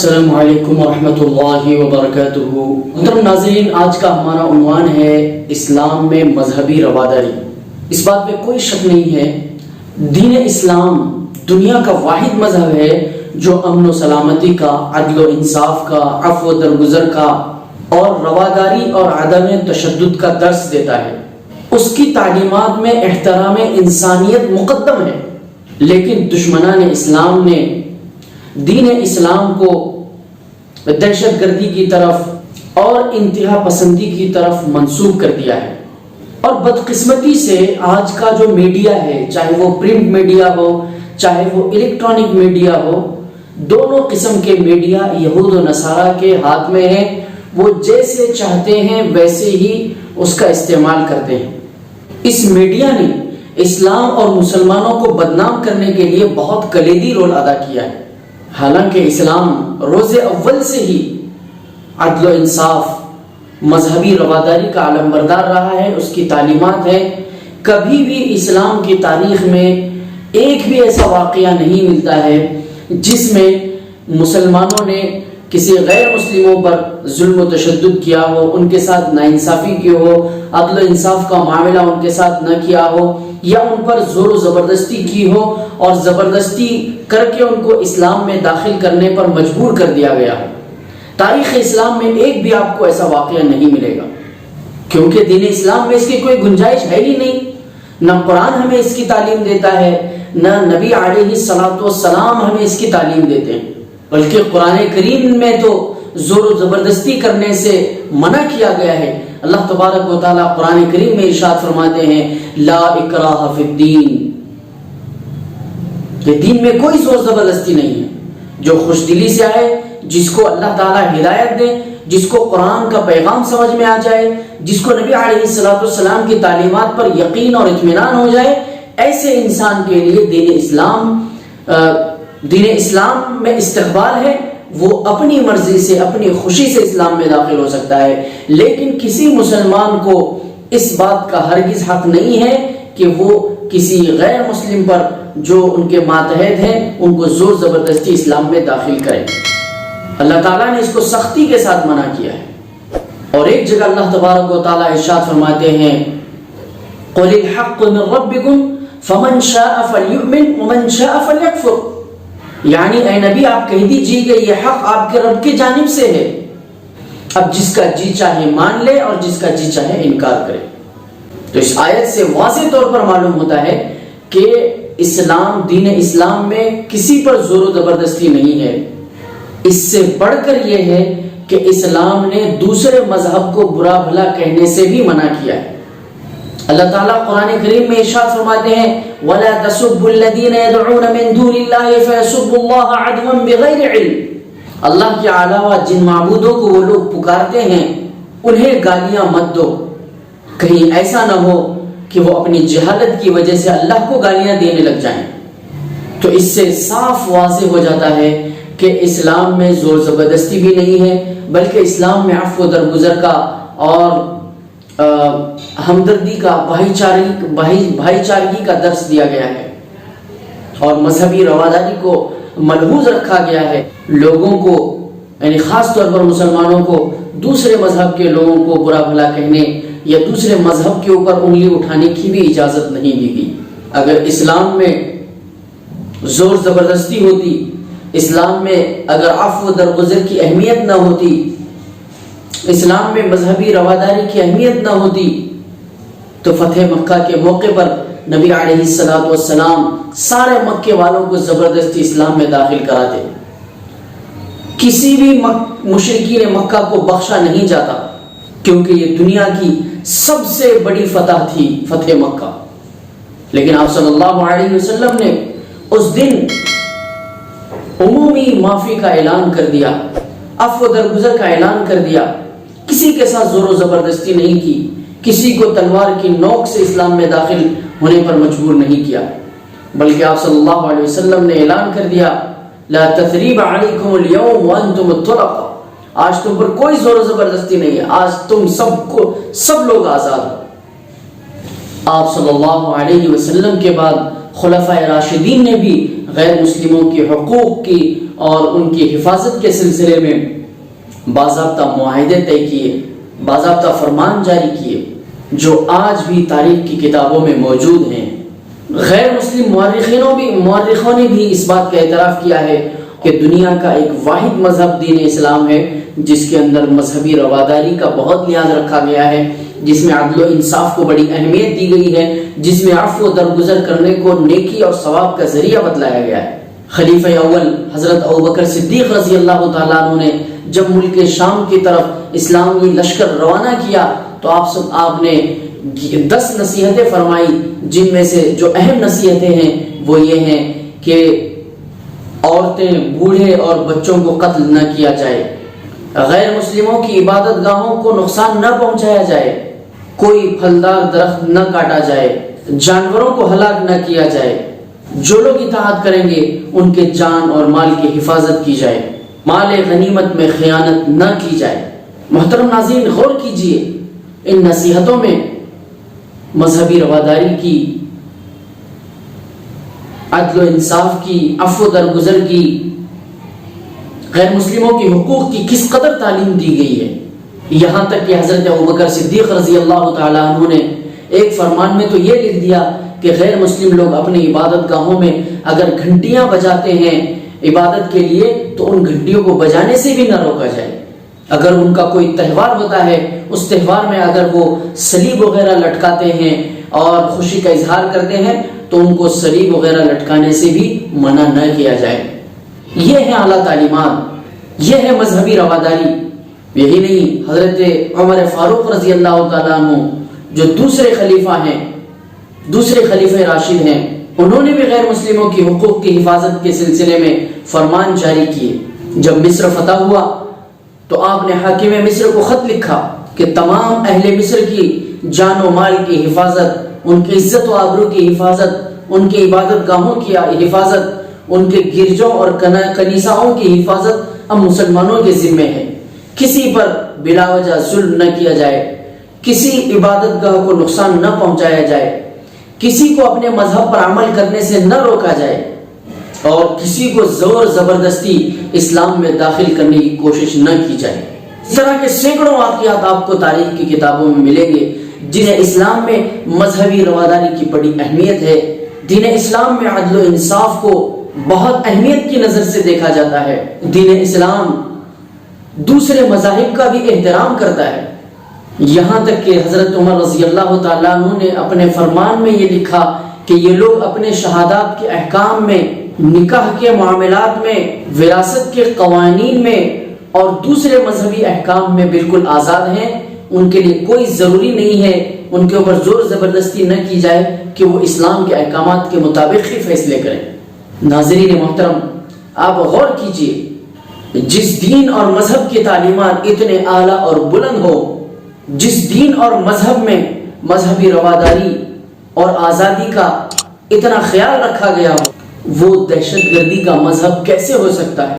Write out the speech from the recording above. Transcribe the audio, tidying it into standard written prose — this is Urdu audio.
السلام علیکم ورحمۃ اللہ وبرکاتہ۔ محترم ناظرین، آج کا ہمارا عنوان ہے اسلام میں مذہبی رواداری۔ اس بات میں کوئی شک نہیں ہے، دین اسلام دنیا کا واحد مذہب ہے جو امن و سلامتی کا، عدل و انصاف کا، عفو و درگزر کا اور رواداری اور عدم تشدد کا درس دیتا ہے۔ اس کی تعلیمات میں احترام انسانیت مقدم ہے، لیکن دشمنان اسلام نے دین اسلام کو دہشت گردی کی طرف اور انتہا پسندی کی طرف منسوب کر دیا ہے۔ اور بدقسمتی سے آج کا جو میڈیا ہے، چاہے وہ پرنٹ میڈیا ہو چاہے وہ الیکٹرانک میڈیا ہو، دونوں قسم کے میڈیا یہود و نصارہ کے ہاتھ میں ہیں۔ وہ جیسے چاہتے ہیں ویسے ہی اس کا استعمال کرتے ہیں۔ اس میڈیا نے اسلام اور مسلمانوں کو بدنام کرنے کے لیے بہت کلیدی رول ادا کیا ہے۔ حالانکہ اسلام روز اول سے ہی عدل و انصاف، مذہبی رواداری کا علم بردار رہا ہے، اس کی تعلیمات ہے۔ کبھی بھی اسلام کی تاریخ میں ایک بھی ایسا واقعہ نہیں ملتا ہے جس میں مسلمانوں نے کسی غیر مسلموں پر ظلم و تشدد کیا ہو، ان کے ساتھ ناانصافی کی ہو، عدل و انصاف کا معاملہ ان کے ساتھ نہ کیا ہو، یا ان پر زور و زبردستی کی ہو اور زبردستی کر کے ان کو اسلام میں داخل کرنے پر مجبور کر دیا گیا ہو۔ تاریخ اسلام میں ایک بھی آپ کو ایسا واقعہ نہیں ملے گا، کیونکہ دین اسلام میں اس کی کوئی گنجائش ہے ہی نہیں۔ نہ قرآن ہمیں اس کی تعلیم دیتا ہے، نہ نبی علیہ الصلوۃ والسلام ہمیں اس کی تعلیم دیتے ہیں، بلکہ قرآن کریم میں تو زور و زبردستی کرنے سے منع کیا گیا ہے۔ اللہ تبارک و تعالیٰ قرآن کریم میں ارشاد فرماتے ہیں، لا اکراہ فی الدین، کہ دین میں کوئی زور زبردستی نہیں ہے۔ جو خوش دلی سے آئے، جس کو اللہ تعالیٰ ہدایت دے، جس کو قرآن کا پیغام سمجھ میں آ جائے، جس کو نبی علیہ الصلوۃ والسلام کی تعلیمات پر یقین اور اطمینان ہو جائے، ایسے انسان کے لیے دین اسلام میں استقبال ہے۔ وہ اپنی مرضی سے، اپنی خوشی سے اسلام میں داخل ہو سکتا ہے، لیکن کسی مسلمان کو اس بات کا ہرگز حق نہیں ہے کہ وہ کسی غیر مسلم پر جو ان کے ماتحت ہیں ان کو زور زبردستی اسلام میں داخل کرے۔ اللہ تعالیٰ نے اس کو سختی کے ساتھ منع کیا ہے۔ اور ایک جگہ اللہ تبارک و تعالیٰ ارشاد فرماتے ہیں، قُلِ الْحَقُّ مِنْ رَبِّكُمْ فَمَنْ شَاءَ فَلْيُؤْمِنْ وَمَنْ شَاءَ فَلْيَكْفُرْ۔ یعنی اے نبی آپ کہہ دیجیے کہ یہ حق آپ کے رب کی جانب سے ہے، اب جس کا جی چاہے مان لے اور جس کا جی چاہے انکار کرے۔ تو اس آیت سے واضح طور پر معلوم ہوتا ہے کہ اسلام، دین اسلام میں کسی پر زور و زبردستی نہیں ہے۔ اس سے بڑھ کر یہ ہے کہ اسلام نے دوسرے مذہب کو برا بھلا کہنے سے بھی منع کیا ہے۔ اللہ تعالیٰ قرآن کریم میں ارشاد فرماتے ہیں، وَلَا تَسُبُّوا الَّذِينَ يَدْعُونَ مِن دُونِ اللَّهِ فَيَسُبُّوا اللَّهَ عَدْوًا بِغَيْرِ عِلْمٍ۔ اللہ کے علاوہ جن معبودوں کو وہ لوگ پکارتے ہیں انہیں گالیاں مت دو، کہیں ایسا نہ ہو کہ وہ اپنی جہالت کی وجہ سے اللہ کو گالیاں دینے لگ جائیں۔ تو اس سے صاف واضح ہو جاتا ہے کہ اسلام میں زور زبردستی بھی نہیں ہے، بلکہ اسلام میں عفو و درگزر کا اور ہمدردی کا، بھائی چارگی کا درس دیا گیا ہے، اور مذہبی رواداری کو ملحوظ رکھا گیا ہے۔ لوگوں کو، یعنی خاص طور پر مسلمانوں کو، دوسرے مذہب کے لوگوں کو برا بھلا کہنے یا دوسرے مذہب کے اوپر انگلی اٹھانے کی بھی اجازت نہیں دی گئی۔ اگر اسلام میں زور زبردستی ہوتی، اسلام میں اگر عفو و درگزر کی اہمیت نہ ہوتی، اسلام میں مذہبی رواداری کی اہمیت نہ ہوتی، تو فتح مکہ کے موقع پر نبی علیہ الصلوۃ والسلام سارے مکے والوں کو زبردستی اسلام میں داخل کراتے۔ کسی بھی مشرکین مکہ کو بخشا نہیں جاتا، کیونکہ یہ دنیا کی سب سے بڑی فتح تھی، فتح مکہ۔ لیکن آپ صلی اللہ علیہ وسلم نے اس دن عمومی معافی کا اعلان کر دیا، عفو و درگزر کا اعلان کر دیا، کسی کے ساتھ زور و زبردستی نہیں کی، کسی کو تلوار کی نوک سے اسلام میں داخل ہونے پر مجبور نہیں کیا، بلکہ آپ صلی اللہ علیہ وسلم نے اعلان کر دیا، لا تثریب علیکم اليوم وانتم الطلقاء، آج تم پر کوئی زور و زبردستی نہیں ہے، آج تم سب لوگ آزاد ہو۔ آپ صلی اللہ علیہ وسلم کے بعد خلفائے راشدین نے بھی غیر مسلموں کے حقوق کی اور ان کی حفاظت کے سلسلے میں باضابطہ معاہدے طے کیے، باضابطہ فرمان جاری کیے، جو آج بھی تاریخ کی کتابوں میں موجود ہیں۔ غیر مسلم مورخوں نے بھی اس بات کا اعتراف کیا ہے کہ دنیا کا ایک واحد مذہب دین اسلام ہے جس کے اندر مذہبی رواداری کا بہت لحاظ رکھا گیا ہے، جس میں عدل و انصاف کو بڑی اہمیت دی گئی ہے، جس میں عفو و درگزر کرنے کو نیکی اور ثواب کا ذریعہ بتلایا گیا ہے۔ خلیفہ اول حضرت ابوبکر صدیق رضی اللہ تعالیٰ عنہ نے جب ملک شام کی طرف اسلامی لشکر روانہ کیا تو آپ نے 10 نصیحتیں فرمائی، جن میں سے جو اہم نصیحتیں ہیں وہ یہ ہیں کہ عورتیں، بوڑھے اور بچوں کو قتل نہ کیا جائے، غیر مسلموں کی عبادت گاہوں کو نقصان نہ پہنچایا جائے، کوئی پھلدار درخت نہ کاٹا جائے، جانوروں کو ہلاک نہ کیا جائے، جو لوگ اطاعت کریں گے ان کے جان اور مال کی حفاظت کی جائے، مال غنیمت میں خیانت نہ کی جائے۔ محترم ناظرین، غور کیجئے، ان نصیحتوں میں مذہبی رواداری کی، عدل و انصاف کی، عفو درگزر کی، غیر مسلموں کے حقوق کی کس قدر تعلیم دی گئی ہے۔ یہاں تک کہ حضرت ابوبکر صدیق رضی اللہ تعالیٰ عنہ نے ایک فرمان میں تو یہ لکھ دیا کہ غیر مسلم لوگ اپنی عبادت گاہوں میں اگر گھنٹیاں بجاتے ہیں عبادت کے لیے تو ان گھنٹیوں کو بجانے سے بھی نہ روکا جائے۔ اگر ان کا کوئی تہوار ہوتا ہے، اس تہوار میں اگر وہ صلیب وغیرہ لٹکاتے ہیں اور خوشی کا اظہار کرتے ہیں تو ان کو صلیب وغیرہ لٹکانے سے بھی منع نہ کیا جائے۔ یہ ہے اعلیٰ تعلیمات، یہ ہے مذہبی رواداری۔ یہی نہیں، حضرت عمر فاروق رضی اللہ تعالیٰ عنہ جو دوسرے خلیفہ ہیں، دوسرے خلیفہ راشد ہیں، انہوں نے بھی غیر مسلموں کی حقوق کی حفاظت کے سلسلے میں فرمان جاری کیے۔ جب مصر فتح ہوا تو آپ نے حاکم مصر کو خط لکھا کہ تمام اہل مصر کی جان و مال کی حفاظت، ان کی عزت و آبرو کی حفاظت، ان کی عبادت گاہوں کی حفاظت، ان کے گرجوں اور کنیساؤں کی حفاظت اب مسلمانوں کے ذمے ہے۔ کسی پر بلا وجہ ظلم نہ کیا جائے، کسی عبادت گاہ کو نقصان نہ پہنچایا جائے، کسی کو اپنے مذہب پر عمل کرنے سے نہ روکا جائے، اور کسی کو زور زبردستی اسلام میں داخل کرنے کی کوشش نہ کی جائے۔ اس طرح کے سینکڑوں واقعات آپ کو تاریخ کی کتابوں میں ملیں گے جنہیں اسلام میں مذہبی رواداری کی بڑی اہمیت ہے۔ دین اسلام میں عدل و انصاف کو بہت اہمیت کی نظر سے دیکھا جاتا ہے۔ دین اسلام دوسرے مذاہب کا بھی احترام کرتا ہے، یہاں تک کہ حضرت عمر رضی اللہ تعالیٰ عنہ نے اپنے فرمان میں یہ لکھا کہ یہ لوگ اپنے شہادات کے احکام میں، نکاح کے معاملات میں، وراثت کے قوانین میں اور دوسرے مذہبی احکام میں بالکل آزاد ہیں۔ ان کے لیے کوئی ضروری نہیں ہے، ان کے اوپر زور زبردستی نہ کی جائے کہ وہ اسلام کے احکامات کے مطابق ہی فیصلے کریں۔ ناظرین محترم، آپ غور کیجئے، جس دین اور مذہب کی تعلیمات اتنے اعلیٰ اور بلند ہو، جس دین اور مذہب میں مذہبی رواداری اور آزادی کا اتنا خیال رکھا گیا ہو، وہ دہشت گردی کا مذہب کیسے ہو سکتا ہے؟